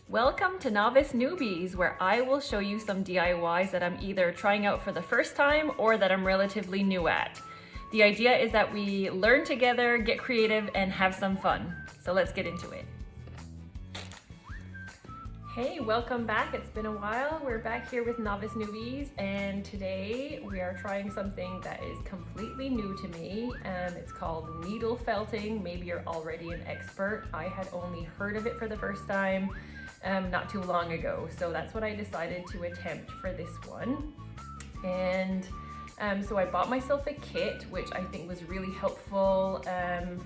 Welcome to Novice Newbies, where I will show you some DIYs that I'm either trying out for the first time or that I'm relatively new at. The idea is that we learn together, get creative, and have some fun. So let's get into it. Hey, welcome back. It's been a while. We're back here with Novice Newbies, and today we are trying something that is completely new to me. It's called needle felting. Maybe you're already an expert. I had only heard of it for the first time not too long ago, so that's what I decided to attempt for this one. And so I bought myself a kit, which I think was really helpful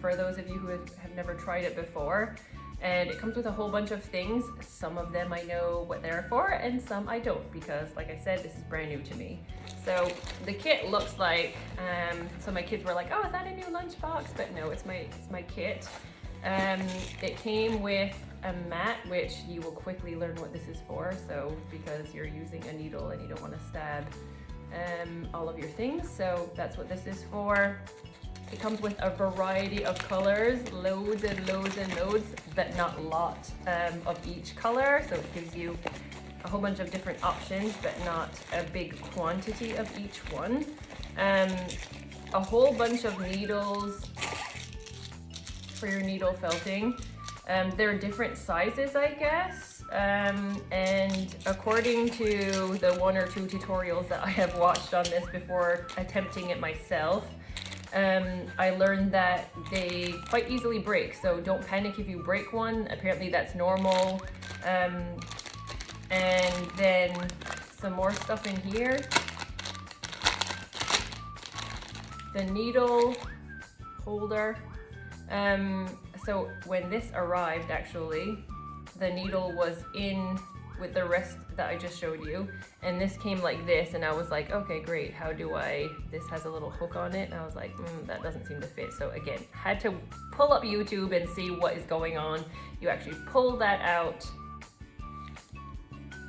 for those of you who have never tried it before. And it comes with a whole bunch of things. Some of them I know what they're for, and some I don't, because like I said, this is brand new to me. So the kit looks like, so my kids were like, oh, is that a new lunchbox? But no, it's my kit. It came with a mat, which you will quickly learn what this is for. So because you're using a needle and you don't want to stab all of your things. So that's what this is for. It comes with a variety of colors, loads and loads and loads, but not a lot of each color. So it gives you a whole bunch of different options, but not a big quantity of each one. A whole bunch of needles for your needle felting. They're different sizes, I guess. And according to the one or two tutorials that I have watched on this before attempting it myself, I learned that they quite easily break, so don't panic if you break one. Apparently that's normal. And then some more stuff in here. The needle holder. So when this arrived, actually, the needle was in with the rest that I just showed you, and this came like this, and I was like, okay, great, how do this has a little hook on it, and I was like, that doesn't seem to fit. So again, had to pull up YouTube and see what is going on. You actually pull that out,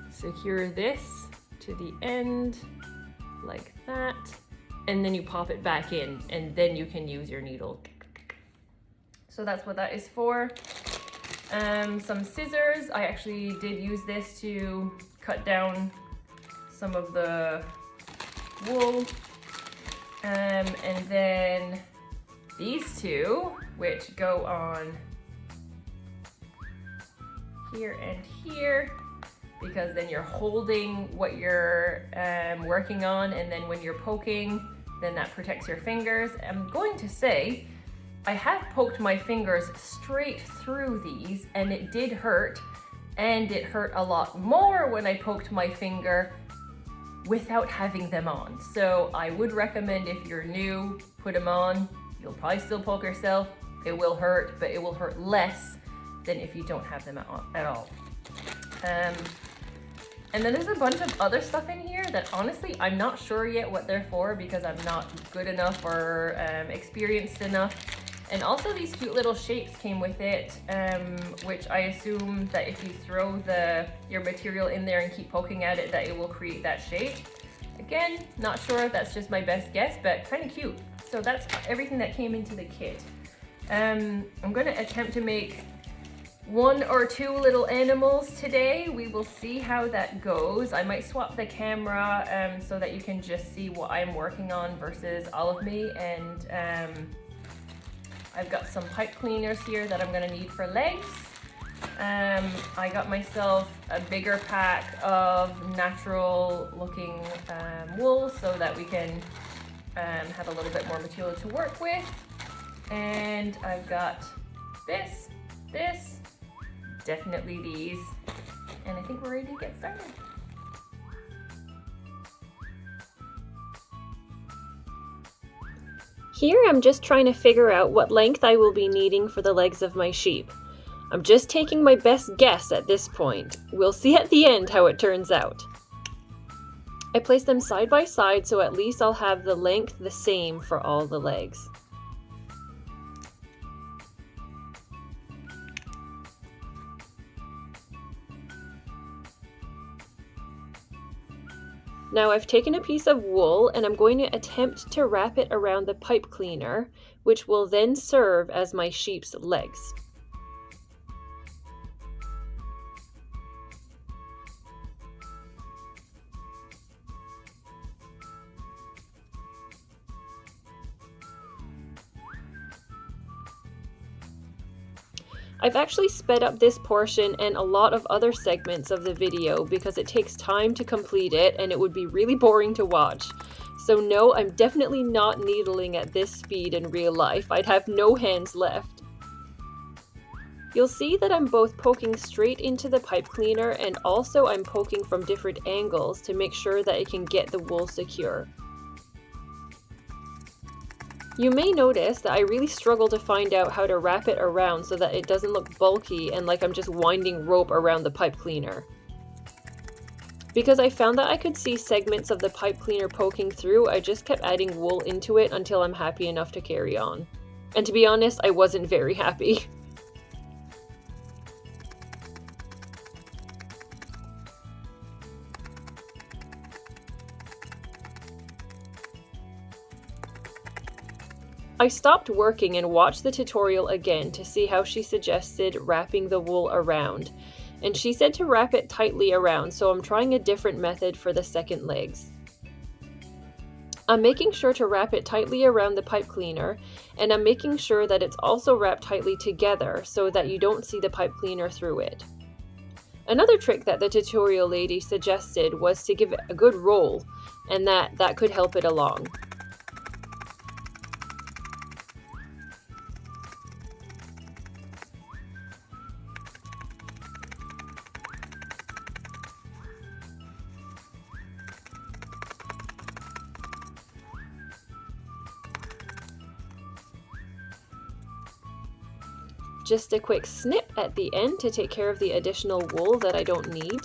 secure this to the end like that, and then you pop it back in, and then you can use your needle. So that's what that is for. Some scissors. I actually did use this to cut down some of the wool. And then these two, which go on here and here, because then you're holding what you're working on, and then when you're poking, then that protects your fingers. I'm going to say, I have poked my fingers straight through these, and it did hurt, and it hurt a lot more when I poked my finger without having them on. So I would recommend, if you're new, put them on. You'll probably still poke yourself. It will hurt, but it will hurt less than if you don't have them at all. And then there's a bunch of other stuff in here that honestly, I'm not sure yet what they're for, because I'm not good enough or experienced enough. And also these cute little shapes came with it, which I assume that if you throw your material in there and keep poking at it, that it will create that shape. Again, not sure, that's just my best guess, but kind of cute. So that's everything that came into the kit. I'm gonna attempt to make one or two little animals today. We will see how that goes. I might swap the camera so that you can just see what I'm working on versus all of me. And I've got some pipe cleaners here that I'm gonna need for legs. I got myself a bigger pack of natural looking wool so that we can have a little bit more material to work with. And I've got this, definitely these, and I think we're ready to get started. Here I'm just trying to figure out what length I will be needing for the legs of my sheep. I'm just taking my best guess at this point. We'll see at the end how it turns out. I place them side by side, so at least I'll have the length the same for all the legs. Now I've taken a piece of wool and I'm going to attempt to wrap it around the pipe cleaner, which will then serve as my sheep's legs. I've actually sped up this portion and a lot of other segments of the video because it takes time to complete it and it would be really boring to watch. So no, I'm definitely not needling at this speed in real life. I'd have no hands left. You'll see that I'm both poking straight into the pipe cleaner and also I'm poking from different angles to make sure that it can get the wool secure. You may notice that I really struggle to find out how to wrap it around so that it doesn't look bulky and like I'm just winding rope around the pipe cleaner. Because I found that I could see segments of the pipe cleaner poking through, I just kept adding wool into it until I'm happy enough to carry on. And to be honest, I wasn't very happy. I stopped working and watched the tutorial again to see how she suggested wrapping the wool around. And she said to wrap it tightly around, so I'm trying a different method for the second legs. I'm making sure to wrap it tightly around the pipe cleaner, and I'm making sure that it's also wrapped tightly together so that you don't see the pipe cleaner through it. Another trick that the tutorial lady suggested was to give it a good roll, and that could help it along. Just a quick snip at the end to take care of the additional wool that I don't need.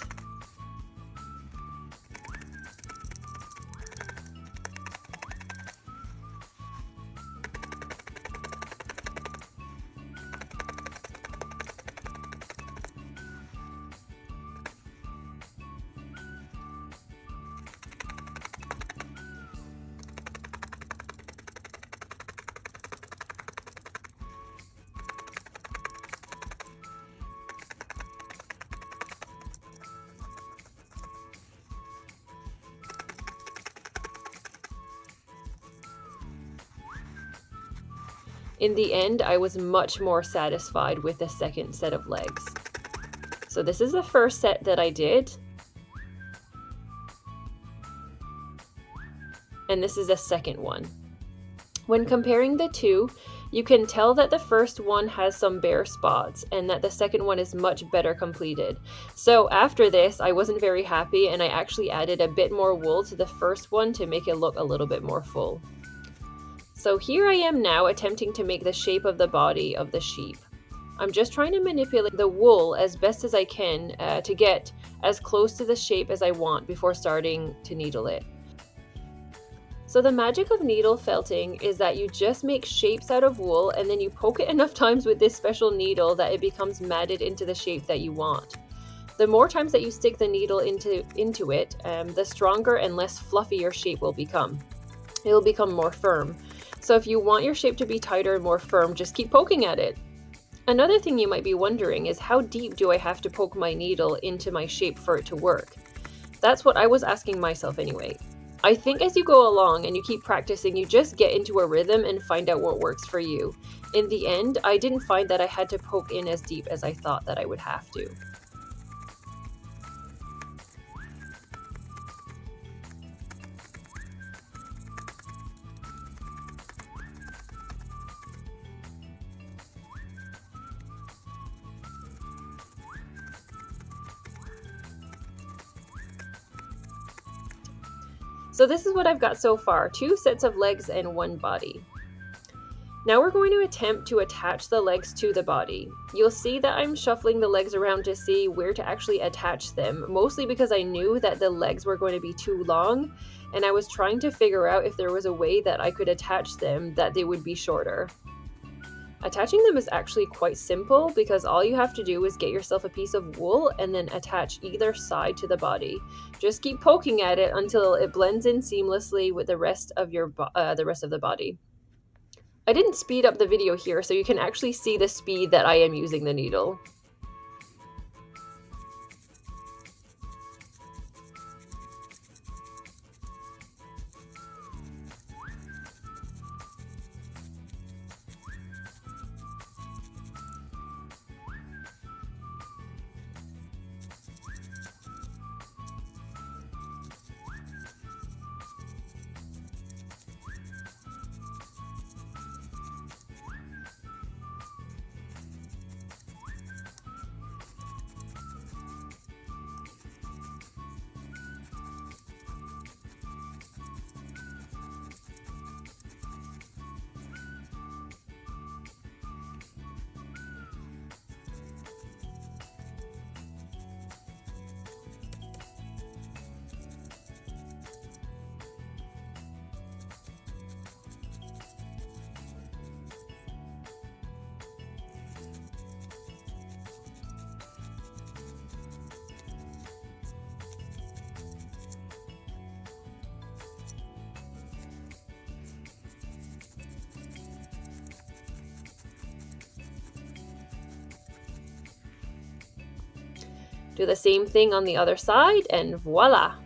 In the end, I was much more satisfied with the second set of legs. So this is the first set that I did. And this is the second one. When comparing the two, you can tell that the first one has some bare spots and that the second one is much better completed. So after this, I wasn't very happy and I actually added a bit more wool to the first one to make it look a little bit more full. So here I am now attempting to make the shape of the body of the sheep. I'm just trying to manipulate the wool as best as I can to get as close to the shape as I want before starting to needle it. So the magic of needle felting is that you just make shapes out of wool and then you poke it enough times with this special needle that it becomes matted into the shape that you want. The more times that you stick the needle into it, the stronger and less fluffy your shape will become. It will become more firm. So if you want your shape to be tighter and more firm, just keep poking at it. Another thing you might be wondering is how deep do I have to poke my needle into my shape for it to work? That's what I was asking myself anyway. I think as you go along and you keep practicing, you just get into a rhythm and find out what works for you. In the end, I didn't find that I had to poke in as deep as I thought that I would have to. So this is what I've got so far, 2 sets of legs and 1 body. Now we're going to attempt to attach the legs to the body. You'll see that I'm shuffling the legs around to see where to actually attach them, mostly because I knew that the legs were going to be too long, and I was trying to figure out if there was a way that I could attach them that they would be shorter. Attaching them is actually quite simple because all you have to do is get yourself a piece of wool and then attach either side to the body. Just keep poking at it until it blends in seamlessly with the rest of the body. I didn't speed up the video here so you can actually see the speed that I am using the needle. Do the same thing on the other side and voila!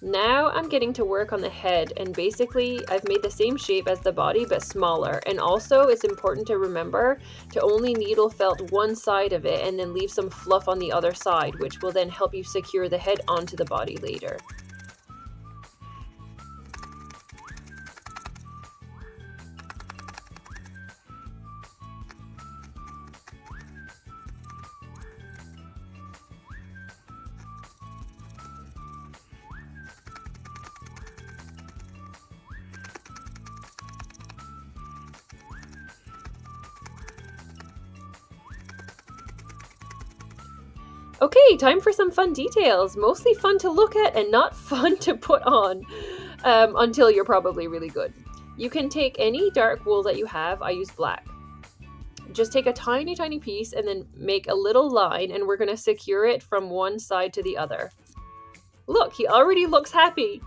Now I'm getting to work on the head, and basically I've made the same shape as the body but smaller. And also it's important to remember to only needle felt one side of it and then leave some fluff on the other side, which will then help you secure the head onto the body later. Okay, time for some fun details. Mostly fun to look at and not fun to put on until you're probably really good. You can take any dark wool that you have. I use black. Just take a tiny piece and then make a little line, and we're going to secure it from one side to the other. Look, he already looks happy.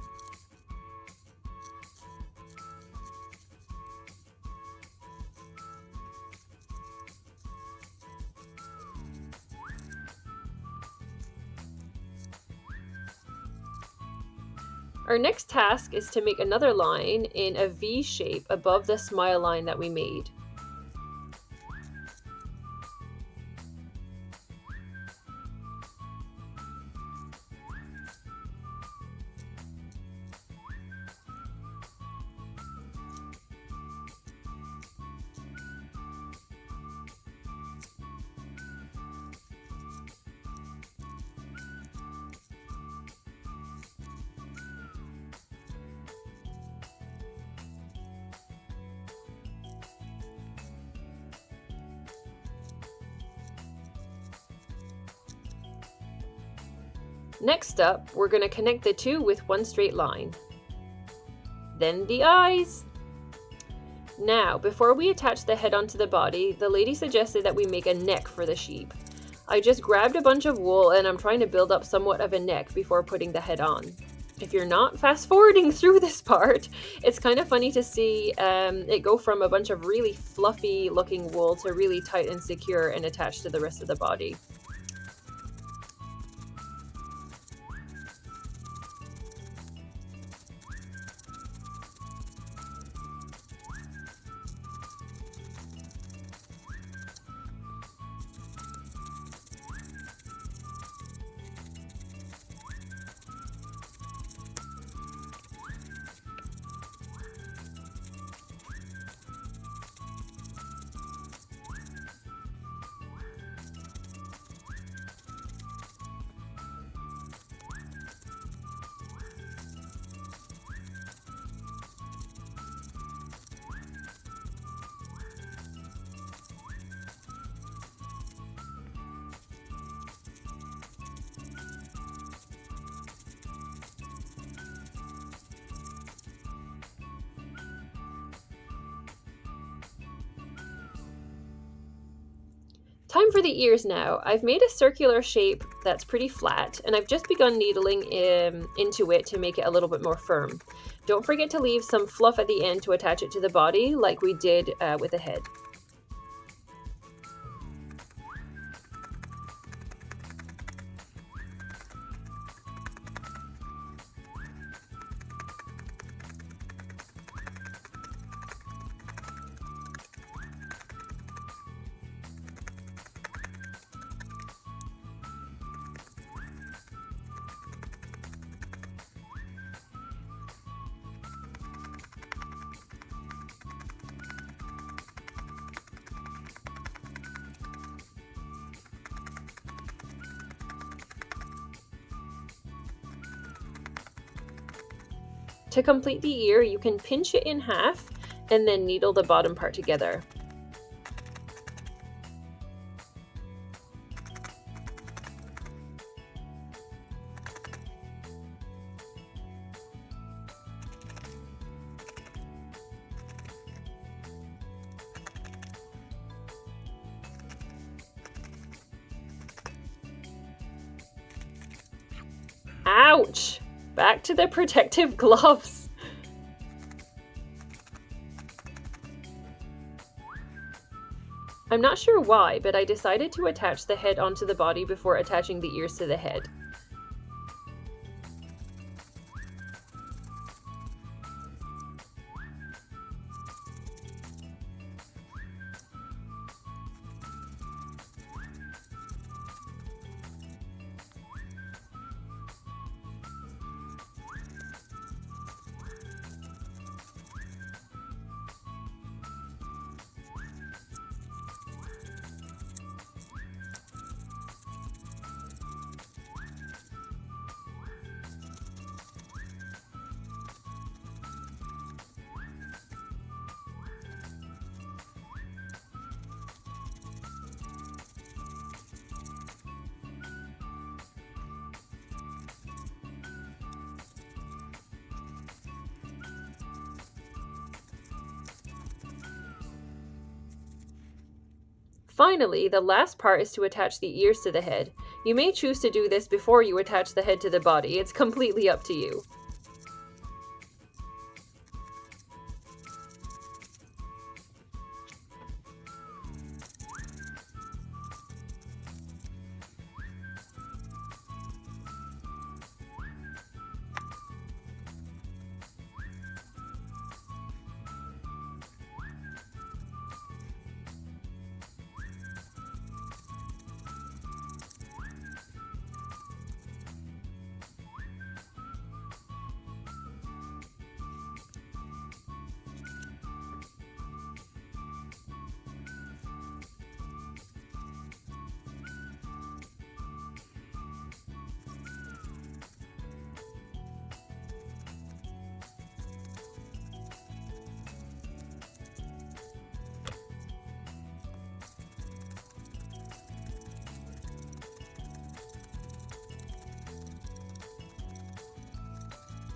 Our next task is to make another line in a V shape above the smile line that we made. Next up, we're going to connect the two with one straight line. Then the eyes. Now, before we attach the head onto the body, the lady suggested that we make a neck for the sheep. I just grabbed a bunch of wool and I'm trying to build up somewhat of a neck before putting the head on. If you're not fast forwarding through this part, it's kind of funny to see it go from a bunch of really fluffy looking wool to really tight and secure and attached to the rest of the body. Time for the ears now. I've made a circular shape that's pretty flat, and I've just begun needling into it to make it a little bit more firm. Don't forget to leave some fluff at the end to attach it to the body like we did with the head. To complete the ear, you can pinch it in half and then needle the bottom part together. Ouch! Back to the protective gloves. I'm not sure why, but I decided to attach the head onto the body before attaching the ears to the head. Finally, the last part is to attach the ears to the head. You may choose to do this before you attach the head to the body. It's completely up to you.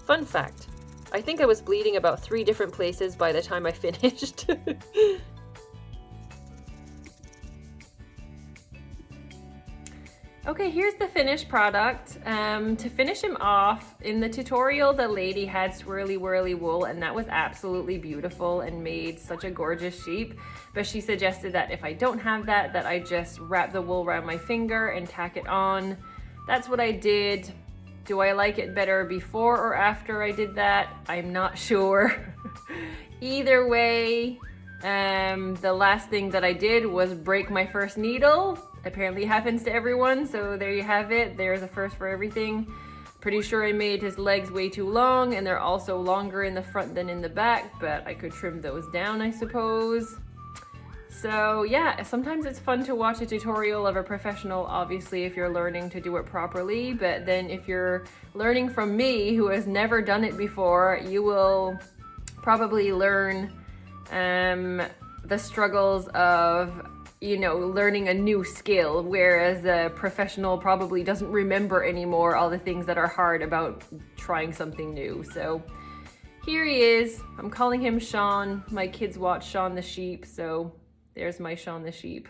Fun fact, I think I was bleeding about 3 different places by the time I finished. Okay, here's the finished product. To finish him off, in the tutorial the lady had swirly whirly wool, and that was absolutely beautiful and made such a gorgeous sheep. But she suggested that if I don't have that, that I just wrap the wool around my finger and tack it on. That's what I did. Do I like it better before or after I did that? I'm not sure. Either way, the last thing that I did was break my first needle. Apparently happens to everyone, so there you have it. There's a first for everything. Pretty sure I made his legs way too long, and they're also longer in the front than in the back, but I could trim those down, I suppose. So yeah, sometimes it's fun to watch a tutorial of a professional, obviously, if you're learning to do it properly, but then if you're learning from me, who has never done it before, you will probably learn the struggles of, you know, learning a new skill, whereas a professional probably doesn't remember anymore all the things that are hard about trying something new. So here he is. I'm calling him Sean. My kids watch Shaun the Sheep, so there's my Shaun the Sheep.